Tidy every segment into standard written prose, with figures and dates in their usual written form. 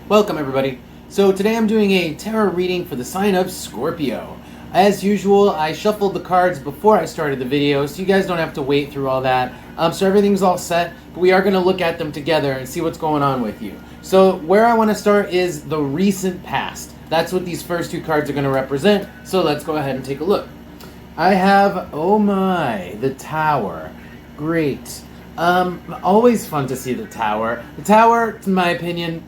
Welcome everybody. So today I'm doing a tarot reading for the sign of Scorpio. As usual, I shuffled the cards before I started the video, so you guys don't have to wait through all that. So everything's all set, but we are going to look at them together and see what's going on with you. So where I want to start is the recent past. That's what these first two cards are going to represent, so let's go ahead and take a look. I have, oh my, the Tower. Great. Always fun to see the Tower. The Tower, in my opinion,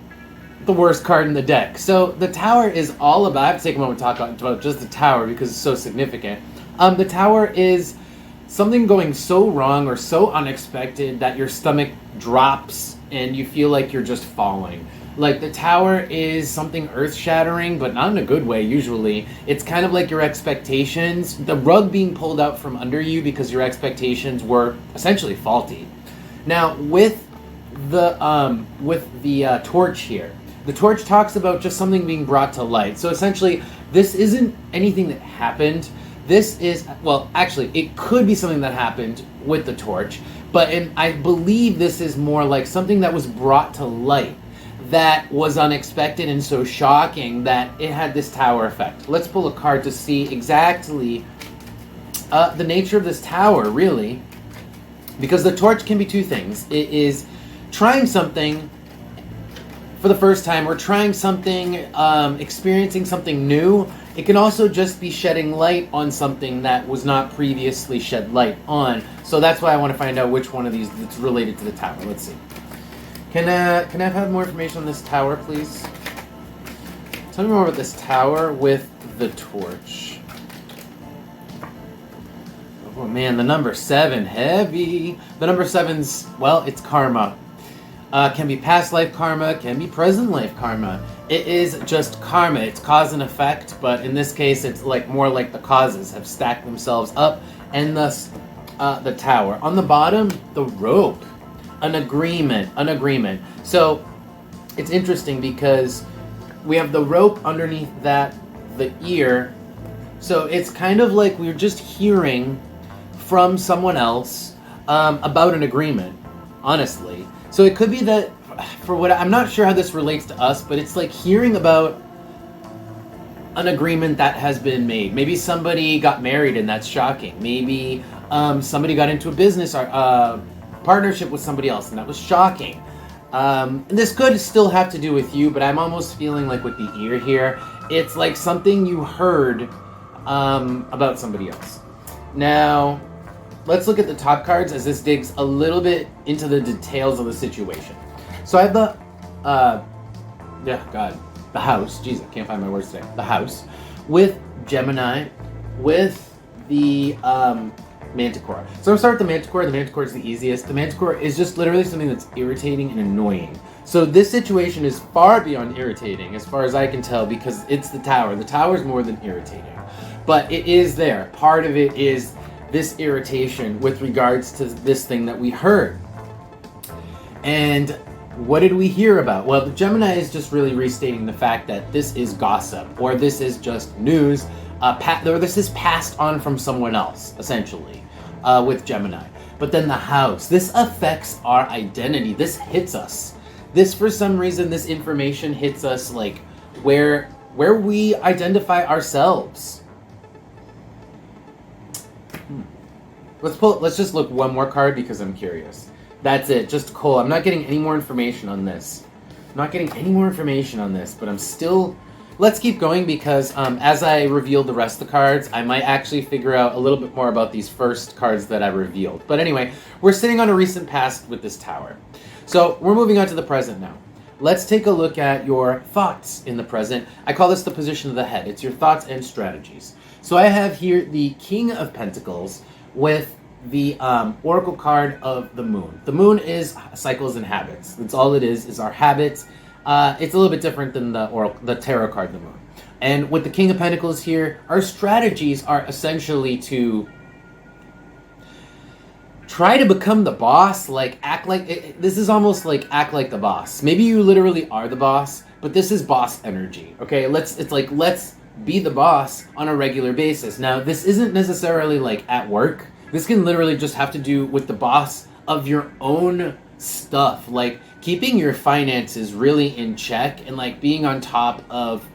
the worst card in the deck. So the Tower is all about, I have to take a moment to talk about just the Tower because it's so significant. The Tower is something going so wrong or so unexpected that your stomach drops and you feel like you're just falling. Like, the Tower is something earth-shattering, but not in a good way, usually. It's kind of like your expectations, the rug being pulled out from under you because your expectations were essentially faulty. Now, with the torch here, the torch talks about just something being brought to light. So essentially, this isn't anything that happened. This is, well, actually, it could be something that happened with the torch, but I believe this is more like something that was brought to light that was unexpected and so shocking that it had this Tower effect. Let's pull a card to see exactly the nature of this Tower, really. Because the torch can be two things. It is trying something for the first time, or trying something, experiencing something new. It can also just be shedding light on something that was not previously shed light on. So that's why I want to find out which one of these that's related to the Tower. Let's see. Can I have more information on this Tower, please? Tell me more about this Tower with the torch. Oh man, the number 7, heavy. The number 7's, well, it's karma. Can be past life karma, can be present life karma. It is just karma. It's cause and effect, but in this case, it's like more like the causes have stacked themselves up, and thus the Tower. On the bottom, the rope. An agreement. So it's interesting because we have the rope underneath that, the ear. So it's kind of like we're just hearing from someone else about an agreement, honestly. So it could be that, for what, I'm not sure how this relates to us, but it's like hearing about an agreement that has been made. Maybe somebody got married and that's shocking. Maybe somebody got into a business partnership with somebody else and that was shocking. This could still have to do with you, but I'm almost feeling like with the ear here, it's like something you heard about somebody else. Now, let's look at the top cards as this digs a little bit into the details of the situation. So I have the, the House. Jeez, I can't find my words today. The House with Gemini, with the Manticore. So I'm going to start with the Manticore. The Manticore is the easiest. The Manticore is just literally something that's irritating and annoying. So this situation is far beyond irritating, as far as I can tell, because it's the Tower. The Tower is more than irritating. But it is there. Part of it is this irritation with regards to this thing that we heard. And what did we hear about? Well, the Gemini is just really restating the fact that this is gossip, or this is just news, or this is passed on from someone else, essentially, with Gemini. But then the House, this affects our identity. This hits us. This, for some reason, this information hits us like where we identify ourselves. Let's just look one more card because I'm curious. That's it, just Cole. I'm not getting any more information on this. But I'm still... Let's keep going because as I reveal the rest of the cards, I might actually figure out a little bit more about these first cards that I revealed. But anyway, we're sitting on a recent past with this Tower. So we're moving on to the present now. Let's take a look at your thoughts in the present. I call this the position of the head. It's your thoughts and strategies. So I have here the King of Pentacles with the Oracle card of the Moon. The Moon is cycles and habits. That's all it is our habits. It's a little bit different than the Tarot card of the Moon. And with the King of Pentacles here, our strategies are essentially to try to become the boss, like act like, this is almost like act like the boss. Maybe you literally are the boss, but this is boss energy, okay? Let's be the boss on a regular basis. Now, this isn't necessarily like at work. This can literally just have to do with the boss of your own stuff. Like, keeping your finances really in check and like being on top of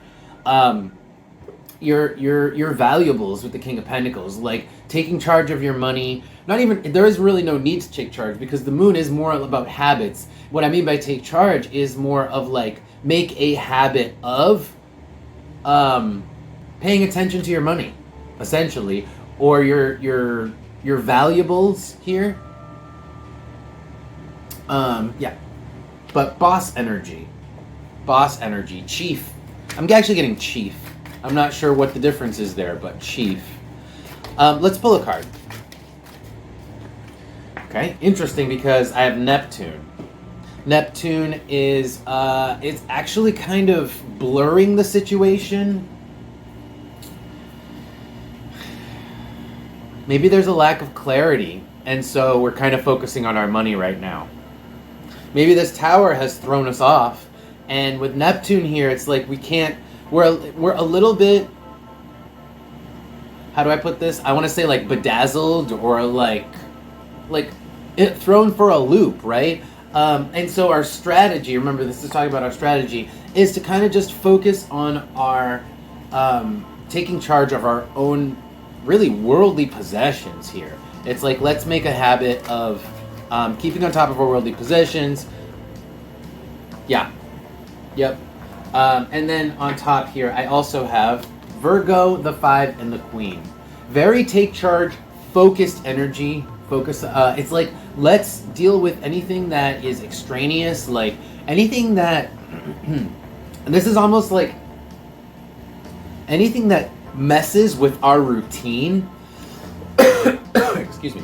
your valuables with the King of Pentacles, like taking charge of your money. Not even, there is really no need to take charge because the moon is more about habits. What I mean by take charge is more of like make a habit of paying attention to your money, essentially, or your valuables here. Yeah, but boss energy, chief. I'm actually getting chief. I'm not sure what the difference is there, but chief. Let's pull a card. Okay, interesting because I have Neptune. Neptune is, it's actually kind of blurring the situation. Maybe there's a lack of clarity, and so we're kind of focusing on our money right now. Maybe this tower has thrown us off, and with Neptune here, it's like we can't, we're a little bit, how do I put this? I want to say like bedazzled or like it thrown for a loop, right? And so our strategy, remember this is talking about our strategy, is to kind of just focus on our taking charge of our own really worldly possessions here. It's like, let's make a habit of keeping on top of our worldly possessions. Yeah. Yep. And then on top here, I also have Virgo, the 5, and the Queen. Very take charge, focused energy. It's like, let's deal with anything that is extraneous, like anything that, and this is almost like anything that messes with our routine, excuse me,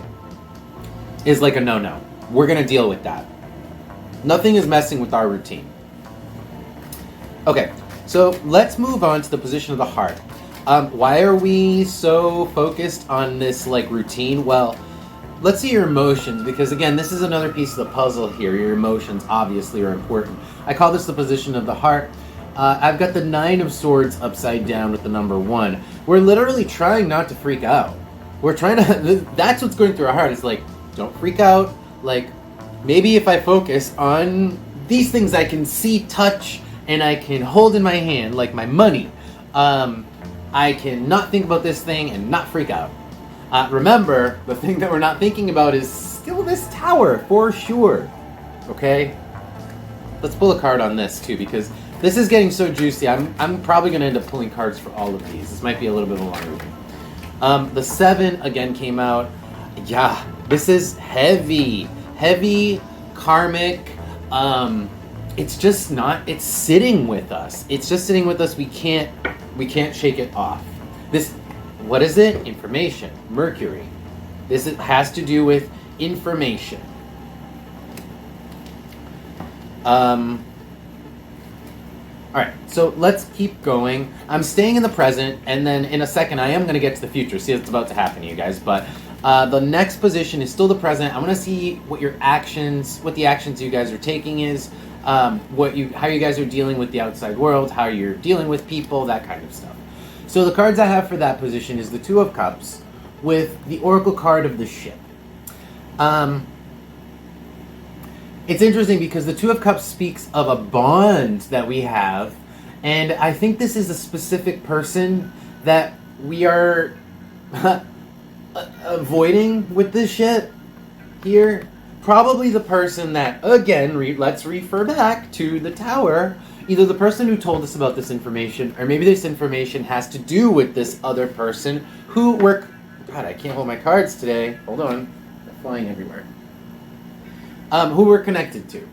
is like a no-no. We're going to deal with that. Nothing is messing with our routine. Okay, so let's move on to the position of the heart. Why are we so focused on this like routine? Well, let's see your emotions, because again, this is another piece of the puzzle here. Your emotions obviously are important. I call this the position of the heart. I've got the 9 of Swords upside down with the number 1. We're literally trying not to freak out. We're trying to, that's what's going through our heart. It's like, don't freak out. Like, maybe if I focus on these things I can see, touch, and I can hold in my hand, like my money, I can not think about this thing and not freak out. Remember, the thing that we're not thinking about is still this tower, for sure. Okay? Let's pull a card on this, too, because this is getting so juicy. I'm probably going to end up pulling cards for all of these. This might be a little bit of a longer reading. The 7, again, came out. Yeah, this is heavy, karmic. It's just not, it's sitting with us. It's just sitting with us. We can't shake it off. This, what is it? Information. Mercury. This has to do with information. Alright, so let's keep going. I'm staying in the present, and then in a second I am going to get to the future. See what's about to happen to you guys. But the next position is still the present. I want to see what the actions you guys are taking is, how you guys are dealing with the outside world, how you're dealing with people, that kind of stuff. So the cards I have for that position is the 2 of Cups with the Oracle card of the Ship. It's interesting because the 2 of Cups speaks of a bond that we have, and I think this is a specific person that we are avoiding with this shit here. Probably the person that, again, let's refer back to the Tower. Either the person who told us about this information, or maybe this information has to do with this other person who God, I can't hold my cards today. Hold on. They're flying everywhere. Who we're connected to.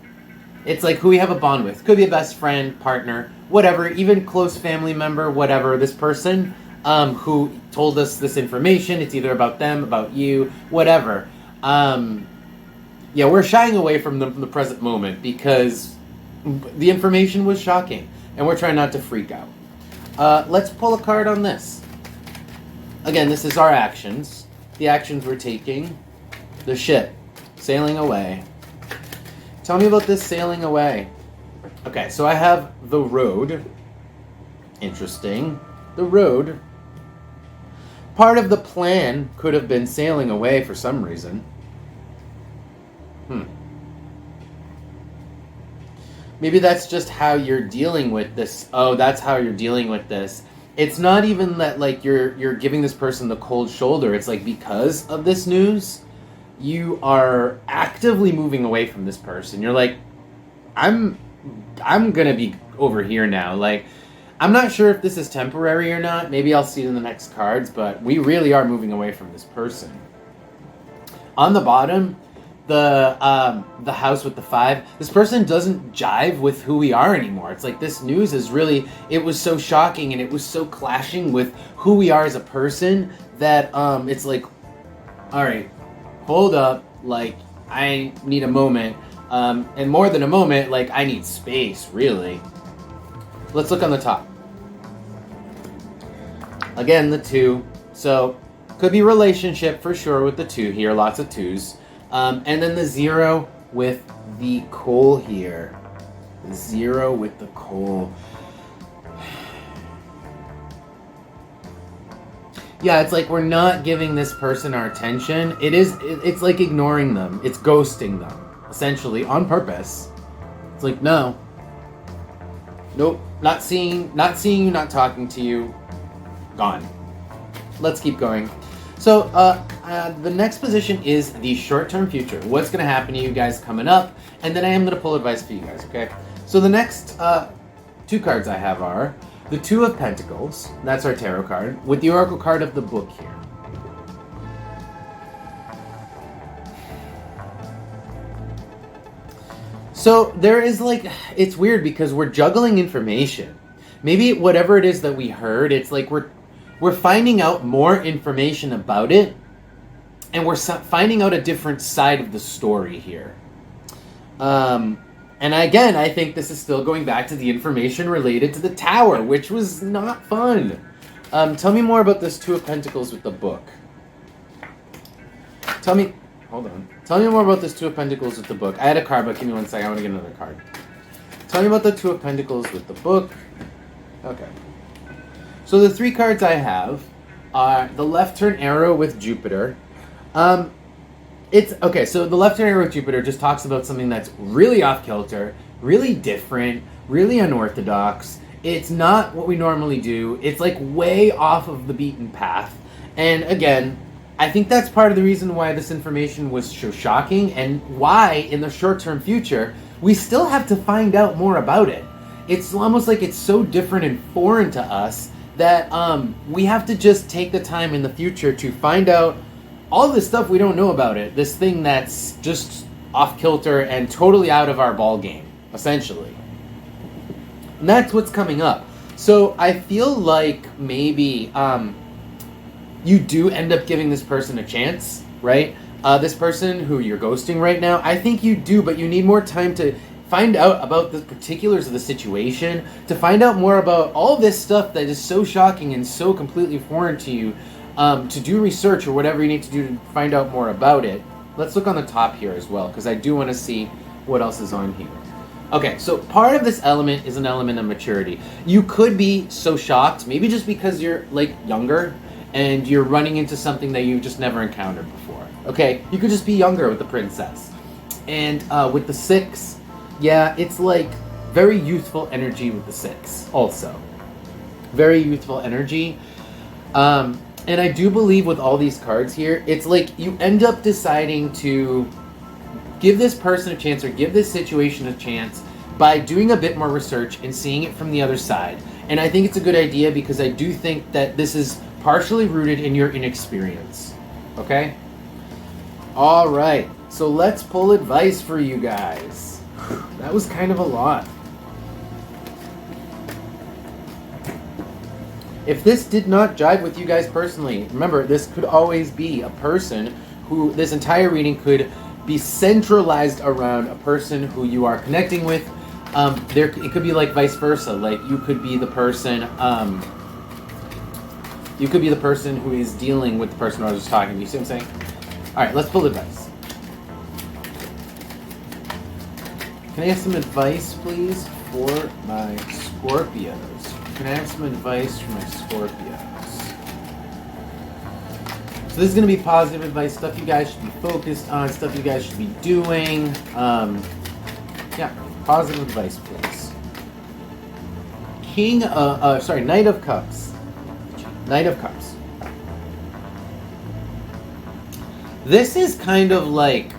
It's like who we have a bond with. Could be a best friend, partner, whatever, even close family member, whatever. This person who told us this information, it's either about them, about you, whatever. Yeah, we're shying away from the present moment because the information was shocking, and we're trying not to freak out. Let's pull a card on this. Again, this is our actions. The actions we're taking. The ship. Sailing away. Tell me about this sailing away. Okay, so I have the road. Interesting. The road. Part of the plan could have been sailing away for some reason. Maybe that's just how you're dealing with this. Oh, that's how you're dealing with this. It's not even that like you're giving this person the cold shoulder. It's like because of this news, you are actively moving away from this person. You're like, I'm gonna be over here now. Like, I'm not sure if this is temporary or not. Maybe I'll see it in the next cards, but we really are moving away from this person. On the bottom, the house with the 5, this person doesn't jive with who we are anymore. It's like this news is really, it was so shocking and it was so clashing with who we are as a person that it's like, all right, hold up, like I need a moment, and more than a moment, like I need space, really. Let's look on the top. Again, the 2. So could be relationship for sure with the 2 here, lots of 2s. And then the 0 with the coal here. The 0 with the coal. Yeah, it's like we're not giving this person our attention. It's like ignoring them. It's ghosting them, essentially, on purpose. It's like, no. Nope, not seeing you, not talking to you. Gone. Let's keep going. So, the next position is the short-term future. What's going to happen to you guys coming up? And then I am going to pull advice for you guys, okay? So the next 2 cards I have are the 2 of Pentacles. That's our tarot card. With the Oracle card of the book here. So there is like, it's weird because we're juggling information. Maybe whatever it is that we heard, it's like we're finding out more information about it, and we're finding out a different side of the story here. And again, I think this is still going back to the information related to the Tower, which was not fun. Tell me more about this 2 of Pentacles with the book. Hold on. Tell me more about this 2 of Pentacles with the book. I had a card, but give me one second. I want to get another card. Tell me about the 2 of Pentacles with the book. Okay. So the 3 cards I have are the left turn arrow with Jupiter. It's okay. So the left turn arrow with Jupiter just talks about something that's really off kilter, really different, really unorthodox. It's not what we normally do. It's like way off of the beaten path. And again, I think that's part of the reason why this information was so shocking and why in the short-term future we still have to find out more about it. It's almost like it's so different and foreign to us that we have to just take the time in the future to find out all this stuff we don't know about it. This thing that's just off kilter and totally out of our ball game, essentially. And that's what's coming up. So I feel like maybe you do end up giving this person a chance, right? This person who you're ghosting right now, I think you do, but you need more time to find out about the particulars of the situation, to find out more about all this stuff that is so shocking and so completely foreign to you, to do research or whatever you need to do to find out more about it. Let's look on the top here as well, because I do want to see what else is on here. Okay, so part of this element is an element of maturity. You could be so shocked, maybe just because you're like younger, and you're running into something that you've just never encountered before. Okay, you could just be younger with the princess. And with the 6, yeah, it's like very youthful energy with the 6 also. Very youthful energy. And I do believe with all these cards here, it's like you end up deciding to give this person a chance or give this situation a chance by doing a bit more research and seeing it from the other side. And I think it's a good idea because I do think that this is partially rooted in your inexperience. Okay? All right. So let's pull advice for you guys. That was kind of a lot. If this did not jive with you guys personally, remember, this could always be a person who, this entire reading could be centralized around a person who you are connecting with. It could be like vice versa. Like you could be the person, who is dealing with the person I was just talking to. You see what I'm saying? All right, let's pull advice. Can I have some advice, please, for my Scorpios? Can I have some advice for my Scorpios? So this is going to be positive advice, stuff you guys should be focused on, stuff you guys should be doing. Yeah. positive advice, please. Knight of Cups. Knight of Cups. This is kind of like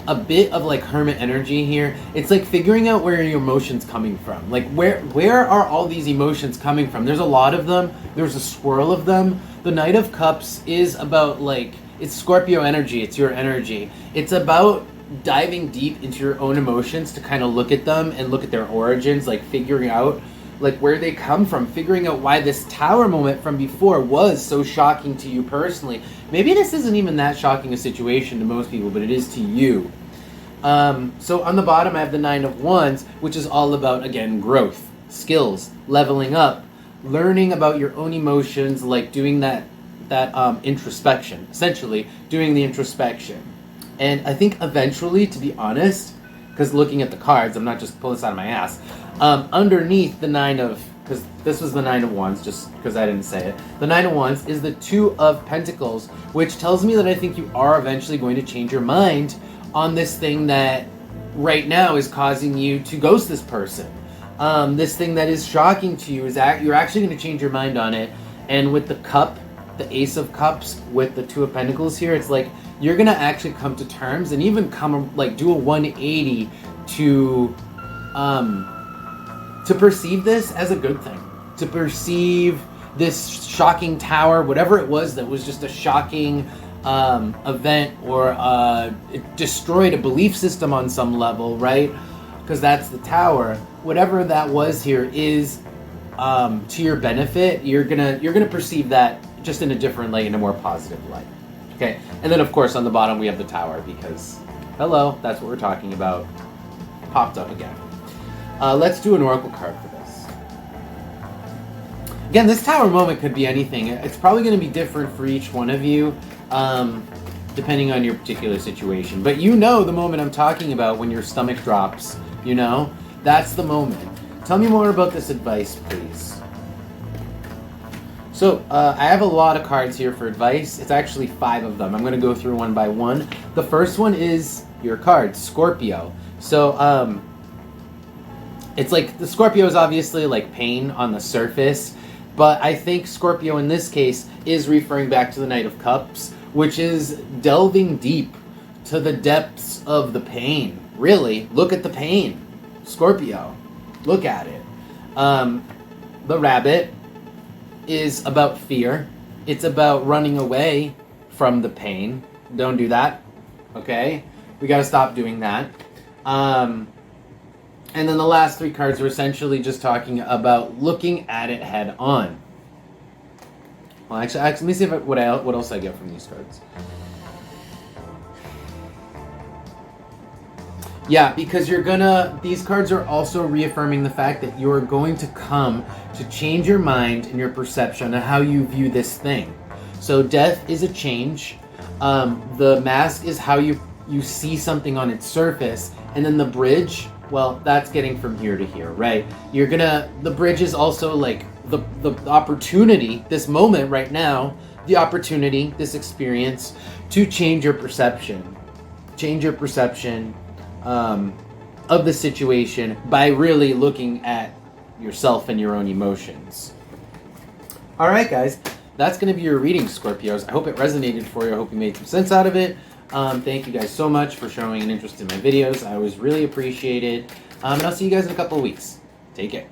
a bit of like hermit energy here. It's like figuring out where your emotions coming from. Like where are all these emotions coming from? There's a lot of them. There's a swirl of them. The Knight of Cups is about like, it's Scorpio energy. It's your energy. It's about diving deep into your own emotions to kind of look at them and look at their origins, like figuring out like where they come from, figuring out why this tower moment from before was so shocking to you personally. Maybe this isn't even that shocking a situation to most people, but it is to you. So on the bottom I have the Nine of Wands, which is all about, again, growth, skills, leveling up, learning about your own emotions, like doing that introspection, essentially doing the introspection. And I think eventually, to be honest, because looking at the cards, I'm not just pulling this out of my ass, underneath the because this was the Nine of Wands, just because I didn't say it, the Nine of Wands is the Two of Pentacles, which tells me that I think you are eventually going to change your mind on this thing that right now is causing you to ghost this person. This thing that is shocking to you, is you're actually going to change your mind on it. And with the cup, the Ace of Cups, with the Two of Pentacles here, it's like you're going to actually come to terms and even come, like, do a 180 to perceive this as a good thing. To perceive this shocking tower, whatever it was that was just a shocking event, or it destroyed a belief system on some level, right? Because that's the tower. Whatever that was here is to your benefit. You're gonna perceive that just in a different light, in a more positive light. Okay, and then of course on the bottom we have the tower, because hello, that's what we're talking about. Popped up again. Let's do an oracle card for this. Again, this tower moment could be anything. It's probably going to be different for each one of you, depending on your particular situation. But you know the moment I'm talking about, when your stomach drops, you know? That's the moment. Tell me more about this advice, please. So, I have a lot of cards here for advice. It's actually 5 of them. I'm going to go through one by one. The first one is your card, Scorpio. So, it's like, the Scorpio is obviously like pain on the surface, but I think Scorpio in this case is referring back to the Knight of Cups, which is delving deep to the depths of the pain. Really, look at the pain, Scorpio. Look at it. The Rabbit is about fear. It's about running away from the pain. Don't do that, okay? We gotta stop doing that. And then the last 3 cards are essentially just talking about looking at it head on. Well, actually let me see what else I get from these cards. Yeah, because these cards are also reaffirming the fact that you're going to come to change your mind and your perception on how you view this thing. So death is a change. The mask is how you see something on its surface. And then the bridge, well, that's getting from here to here, right? The bridge is also like the opportunity, this moment right now, the opportunity, this experience, to change your perception. Change your perception of the situation by really looking at yourself and your own emotions. All right, guys, that's going to be your reading, Scorpios. I hope it resonated for you. I hope you made some sense out of it. Thank you guys so much for showing an interest in my videos. I always really appreciate it. And I'll see you guys in a couple of weeks. Take care.